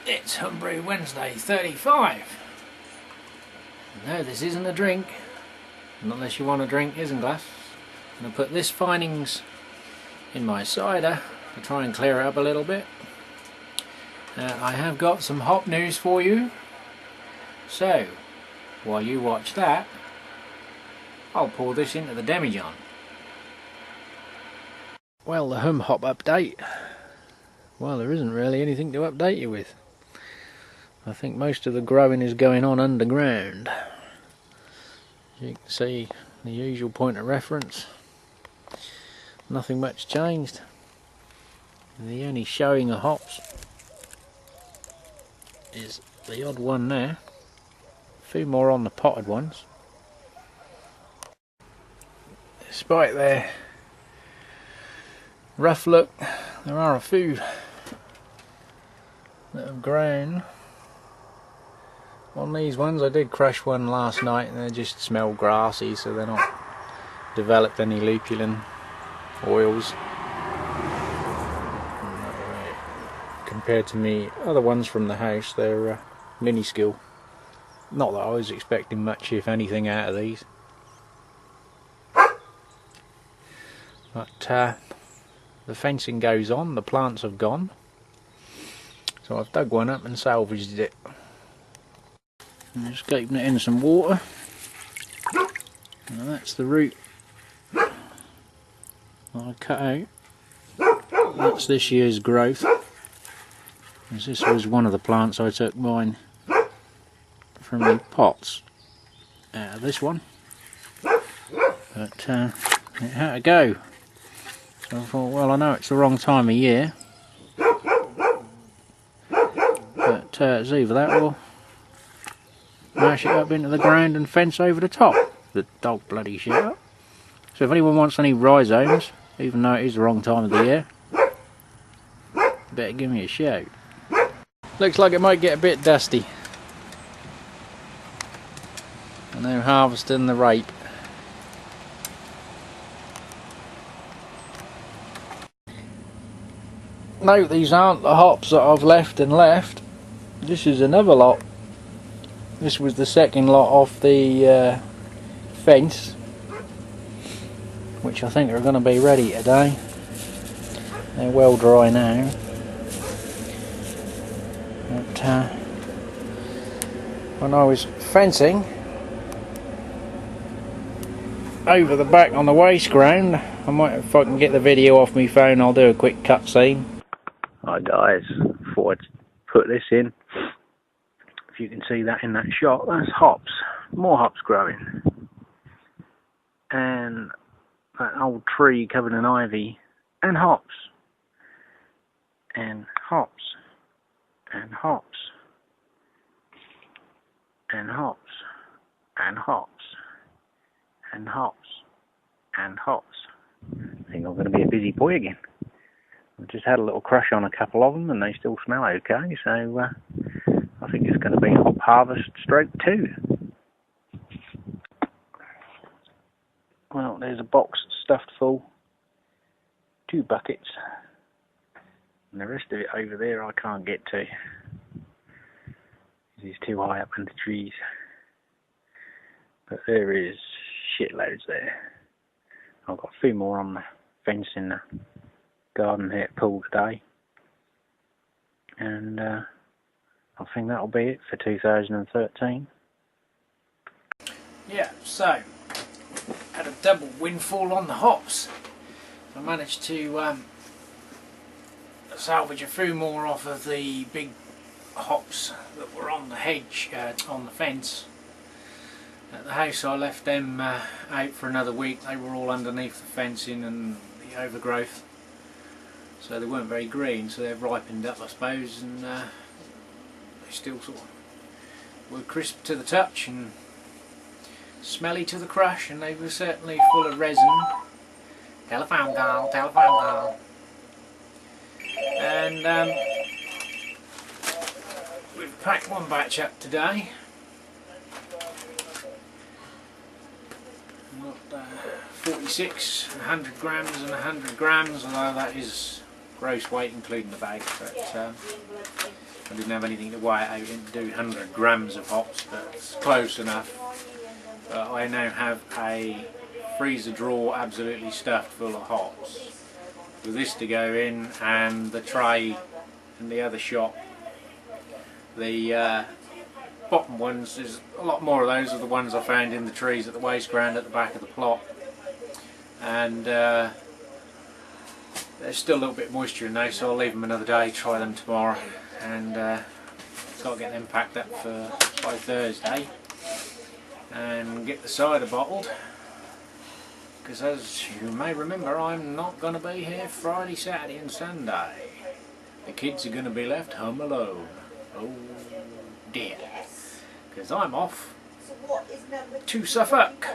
It's Homebrew Wednesday 35. No, this isn't a drink, not unless you want a drink isinglass. I'm going to put this findings in my cider to try and clear it up a little bit. I have got some hop news for you, so while you watch that, I'll pour this into the demijohn. Well, the home hop update. Well, there isn't really anything to update you with. I think most of the growing is going on underground. You can see the usual point of reference. Nothing much changed. The only showing of hops is the odd one there. A few more on the potted ones. Despite their rough look, there are a few that have grown. On these ones, I did crush one last night and they just smell grassy, so they're not developed any lupulin oils. Compared to me other ones from the house, they're minuscule. Not that I was expecting much, if anything, out of these. But the fencing goes on, the plants have gone. So I've dug one up and salvaged it. I'm just keeping it in some water. Now that's the root I cut out. That's this year's growth. As this was one of the plants I took mine from the pots out of this one. But it had to go. So I thought, well, I know it's the wrong time of year. But it's either that or mash it up into the ground and fence over the top. The dog bloody shit up. So if anyone wants any rhizomes, even though it is the wrong time of the year, better give me a shout. Looks like it might get a bit dusty. I'm now harvesting the rape. No, these aren't the hops that I've left and left. This is another lot. This was the second lot off the fence, which I think are going to be ready today. They're well dry now. But when I was fencing over the back on the waste ground, I might, if I can get the video off my phone, I'll do a quick cut scene. Hi guys, thought I'd put this in. If you can see that in that shot, that's hops. More hops growing. And that old tree covered in ivy. And hops. And hops. And hops. And hops. And hops. And hops. And hops. I think I'm going to be a busy boy again. I've just had a little crush on a couple of them and they still smell okay, so I think it's going to be hop harvest stroke 2. Well, there's a box stuffed full, 2 buckets, and the rest of it over there I can't get to. It's too high up in the trees. But there is shitloads there. I've got a few more on the fence in the garden here at pool today. And I think that'll be it for 2013. Yeah, so had a double windfall on the hops. I managed to salvage a few more off of the big hops that were on the hedge, on the fence. At the house I left them out for another week. They were all underneath the fencing and the overgrowth, so they weren't very green, so they've ripened up I suppose, and they still sort of were crisp to the touch and smelly to the crush, and they were certainly full of resin. Telephone call, telephone call. And we've packed one batch up today. Got 46, 100 grams and 100 grams, although that is gross weight including the bag, but I didn't have anything to weigh it out and do 100 grams of hops, but it's close enough. I now have a freezer drawer absolutely stuffed full of hops, with this to go in and the tray in the other shop. The bottom ones, there's a lot more of those are the ones I found in the trees at the waste ground at the back of the plot, and there's still a little bit of moisture in those, so I'll leave them another day, try them tomorrow, and got to get them packed up by Thursday and get the cider bottled, because as you may remember, I'm not going to be here Friday, Saturday and Sunday. The kids are going to be left home alone. Oh dear. Because I'm off to Suffolk,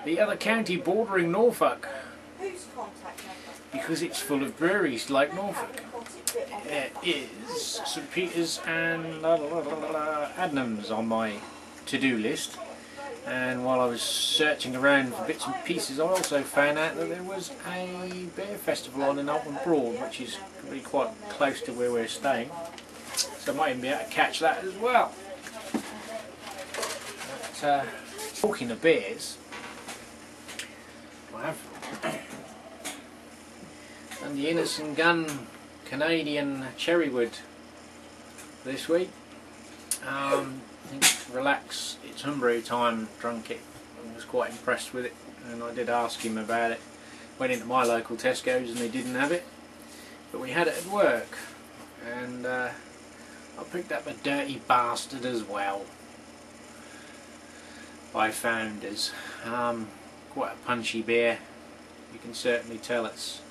the other county bordering Norfolk, because it's full of breweries like Norfolk. There is St Peter's and Adnams on my to-do list, and while I was searching around for bits and pieces, I also found out that there was a beer festival on in Alton Broad, which is really quite close to where we're staying, so I might even be able to catch that as well. But, talking of beers, I have done the Innes & Gunn Canadian Cherrywood this week. I think Relax, it's homebrew time, drunk it and was quite impressed with it, and I did ask him about it. Went into my local Tesco's and they didn't have it, but we had it at work, and I picked up a Dirty Bastard as well by Founders. Quite a punchy beer. You can certainly tell it's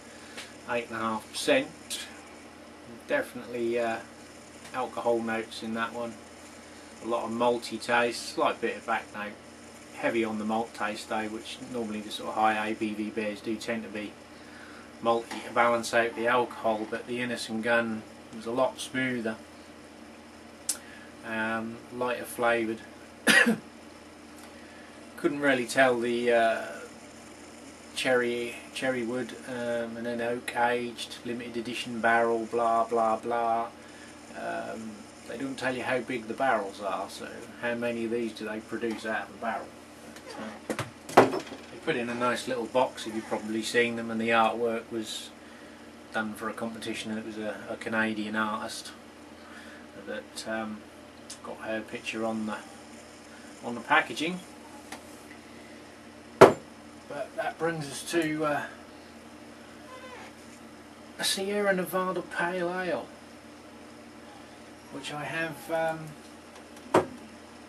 8.5%. Definitely alcohol notes in that one. A lot of malty taste, slight bit of back note. Heavy on the malt taste though, which normally the sort of high ABV beers do tend to be malty to balance out the alcohol, but the Innes & Gunn was a lot smoother, lighter flavoured. Couldn't really tell the cherry wood, and then oak aged, limited edition barrel, blah blah blah. They don't tell you how big the barrels are, so how many of these do they produce out of a barrel. But, they put in a nice little box, if you've probably seen them, and the artwork was done for a competition, and it was a Canadian artist that got her picture on the packaging. But that brings us to a Sierra Nevada Pale Ale, which I have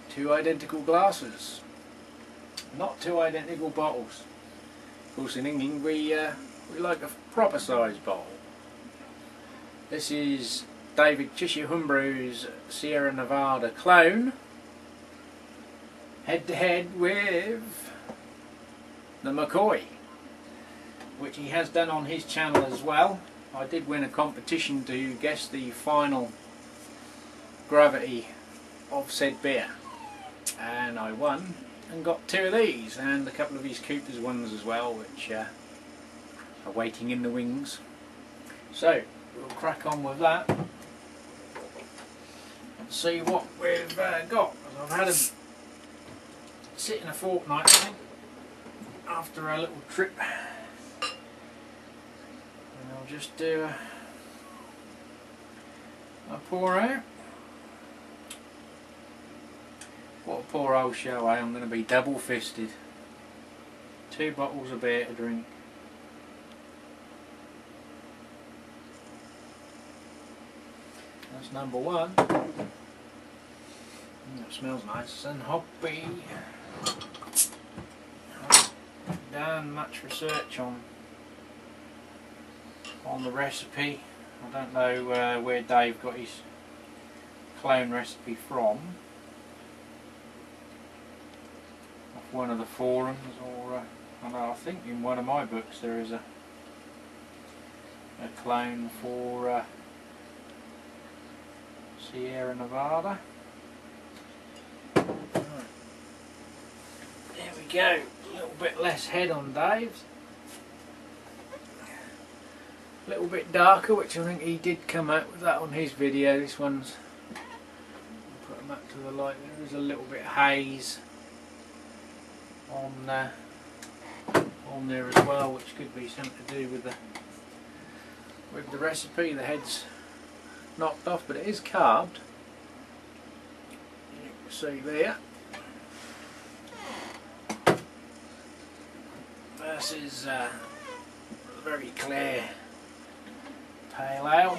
two identical glasses, not two identical bottles. Of course, in England we like a proper size bottle. This is David Chesirehomebrews Sierra Nevada clone, head to head with the McCoy, which he has done on his channel as well. I did win a competition to guess the final gravity of said beer, and I won and got two of these and a couple of his Cooper's ones as well, which are waiting in the wings. So we'll crack on with that and see what we've got. I've had them sitting a fortnight, I think, after a little trip, and I'll just do a pour out. What a poor old show, eh? I'm going to be double fisted. 2 bottles of beer to drink. That's number 1. It smells nice and hoppy. Done much research on the recipe. I don't know where Dave got his clone recipe from, off one of the forums, or I think in one of my books there is a clone for Sierra Nevada. Right. There we go. A little bit less head on Dave's. little bit darker, which I think he did come out with that on his video. This one's, I'll put them up to the light. There is a little bit of haze on there as well, which could be something to do with the recipe. The head's knocked off, but it is carved. You can see there. Versus very clear pale ale.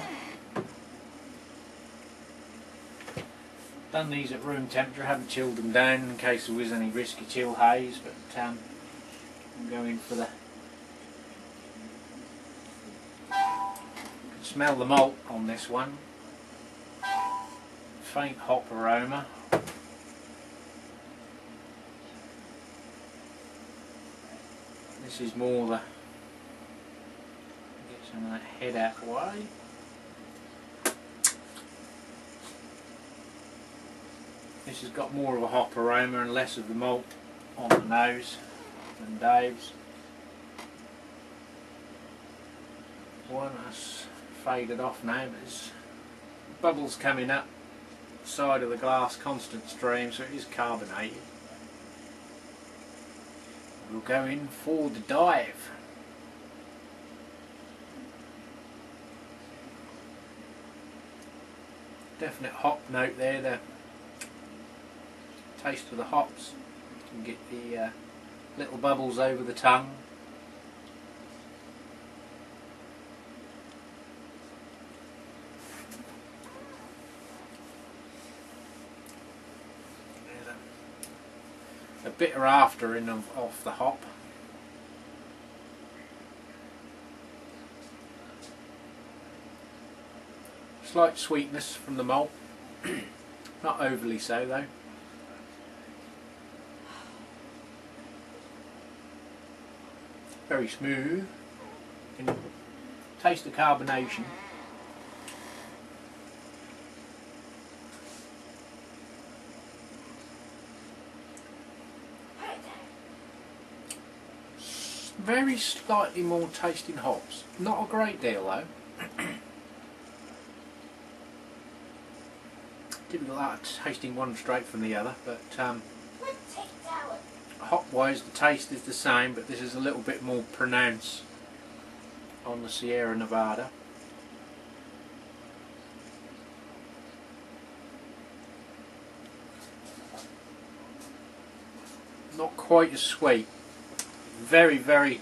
Done these at room temperature, haven't chilled them down in case there was any risky chill haze, but I'm going for the... You can smell the malt on this one. Faint hop aroma. This is more the... Get some of that head out of the way. This has got more of a hop aroma and less of the malt on the nose than Dave's. One has faded off now, but there's bubbles coming up the side of the glass, constant stream, so it is carbonated. We'll go in for the dive. Definite hop note there, the taste of the hops. You can get the little bubbles over the tongue. A bitter after in off the hop. Slight sweetness from the malt, not overly so though. Very smooth. You can taste the carbonation. Very slightly more tasting hops. Not a great deal though. Difficult that tasting one straight from the other, but hop wise the taste is the same, but this is a little bit more pronounced on the Sierra Nevada. Not quite as sweet. Very, very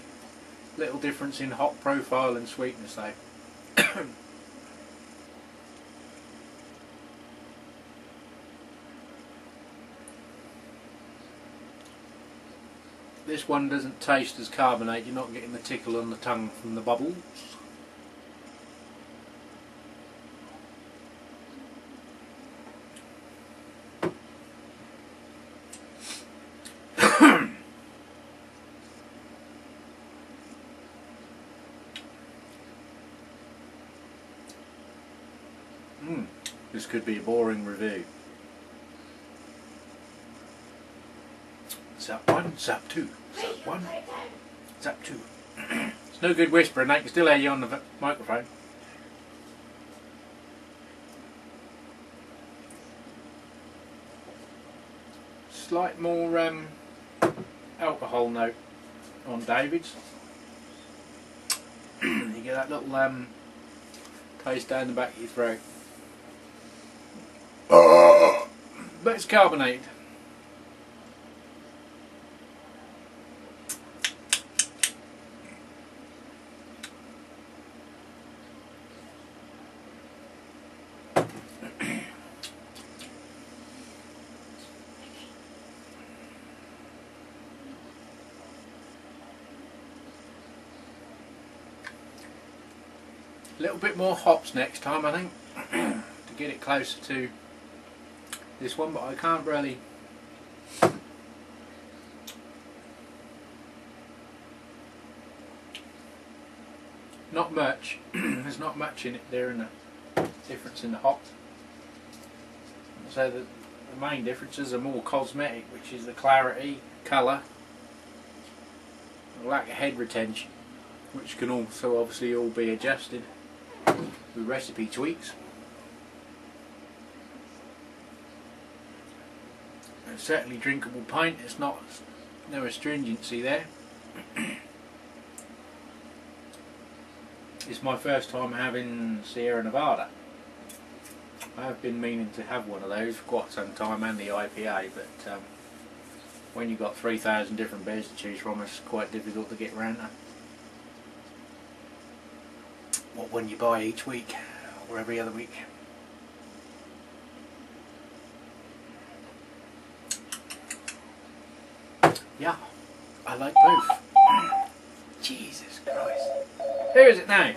little difference in hop profile and sweetness though. This one doesn't taste as carbonate, you're not getting the tickle on the tongue from the bubbles. This could be a boring review. Zap 1, zap 2, zap 1, zap 2. It's no good whispering, they can still hear you on the microphone. Slight more alcohol note on David's. You get that little taste down the back of your throat. But it's carbonated. A little bit more hops next time, I think, to get it closer to this one, but I can't really not much. There's not much in it there in the difference in the hop. So the main differences are more cosmetic, which is the clarity, colour, the lack of head retention. which can also obviously all be adjusted with recipe tweaks. It's certainly drinkable pint. It's not, no astringency there. It's my first time having Sierra Nevada. I have been meaning to have one of those for quite some time, and the IPA, but when you've got 3,000 different beers to choose from, it's quite difficult to get around to what one you buy each week or every other week. Yeah, I like both. Jesus Christ. Who is it now?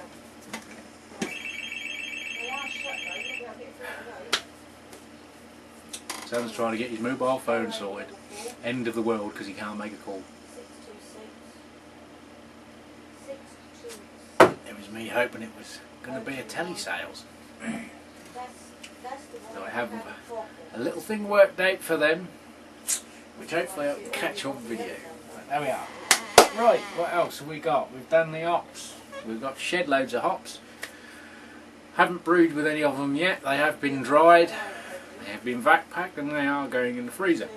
Son's trying to get his mobile phone sorted. End of the world because he can't make a call. It was me hoping it was going to be a telesales. So I have a little thing worked out for them, which hopefully I'll catch on video. But there we are. Right, what else have we got? We've done the hops. We've got shed loads of hops. Haven't brewed with any of them yet. They have been dried. They have been vac packed and they are going in the freezer.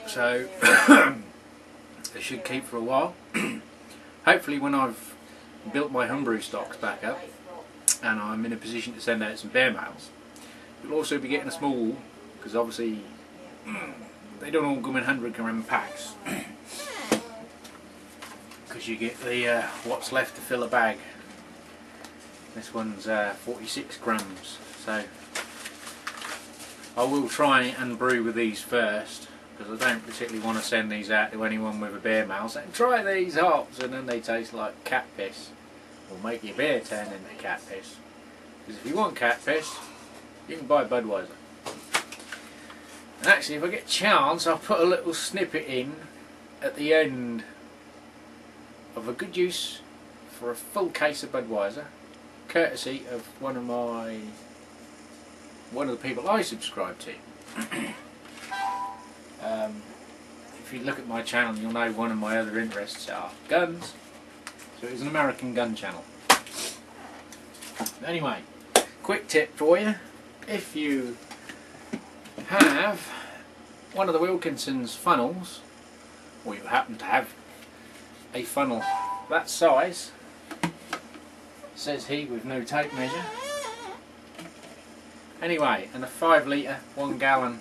So they should keep for a while. Hopefully when I've built my homebrew stocks back up and I'm in a position to send out some bear mails, you'll also be getting a small, because obviously they don't all come in 100-gram packs, because you get the what's left to fill a bag. This one's 46 grams, so I will try and brew with these first, because I don't particularly want to send these out to anyone with a beer mail saying try these hops and then they taste like cat piss, or make your beer turn into cat piss. Because if you want cat piss, you can buy Budweiser. And actually, if I get a chance, I'll put a little snippet in at the end of a good use for a full case of Budweiser, courtesy of one of the people I subscribe to. If you look at my channel, you'll know one of my other interests are guns. So it's an American gun channel. Anyway, quick tip for you: if you have one of the Wilkinson's funnels, or you happen to have a funnel that size, says he with no tape measure. Anyway, and a 5 litre, 1 gallon,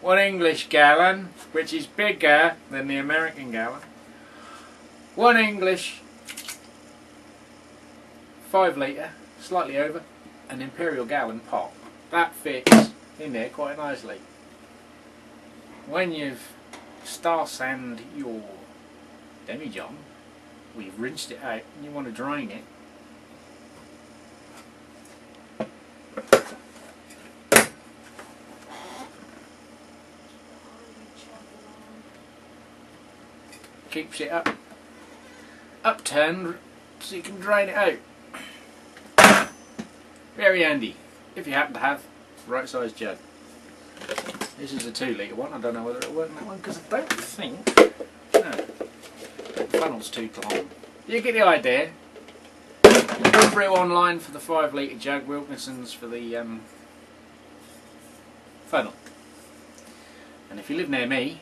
1 English gallon, which is bigger than the American gallon. 1 English 5 litre, slightly over, an Imperial gallon pot. That fits in there quite nicely. When you've star sanded your demijohn, or you've rinsed it out and you want to drain it, keeps it upturned so you can drain it out. Very handy if you happen to have the right size jug. This is a 2 litre one. I don't know whether it'll work in that one because I don't think, no, the funnel's too long. You get the idea. Homebrew online for the 5 litre jug, Wilkinson's for the funnel. And if you live near me,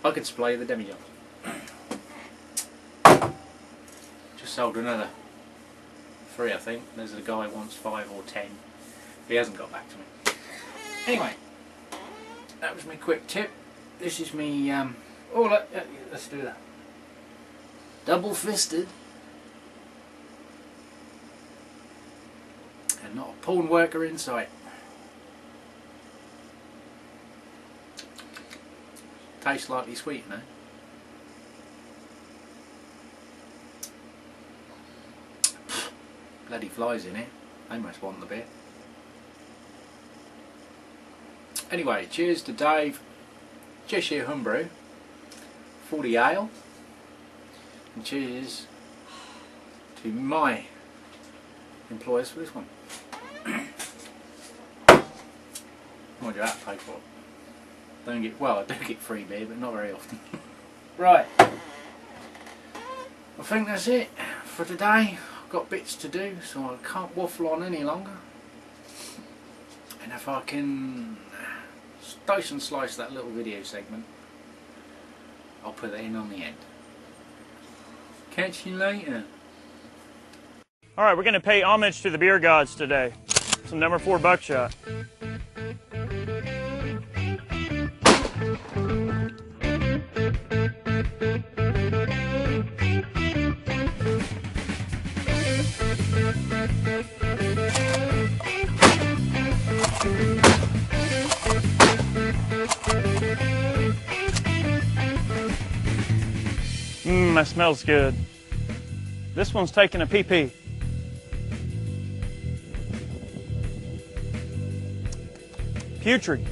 I could supply you the demijohn. Just sold another 3, I think. There's a guy who wants 5 or 10. He hasn't got back to me. Anyway, that was my quick tip. This is me. Let's do that. Double fisted, and not a pawn worker in sight. Tastes slightly sweet, no? Bloody flies in here. They must want the bit. Anyway, cheers to Dave, Cheshire Homebrew, 40 Ale, and cheers to my employers for this one. Mind you, I have to pay for it. I do get free beer, but not very often. Right, I think that's it for today. I've got bits to do, so I can't waffle on any longer. And if I can dice and slice that little video segment, I'll put that in on the end. Catch you later. Alright, we're going to pay homage to the beer gods today. Some number 4 buckshot. That smells good. This one's taking a pee-pee. Putrid.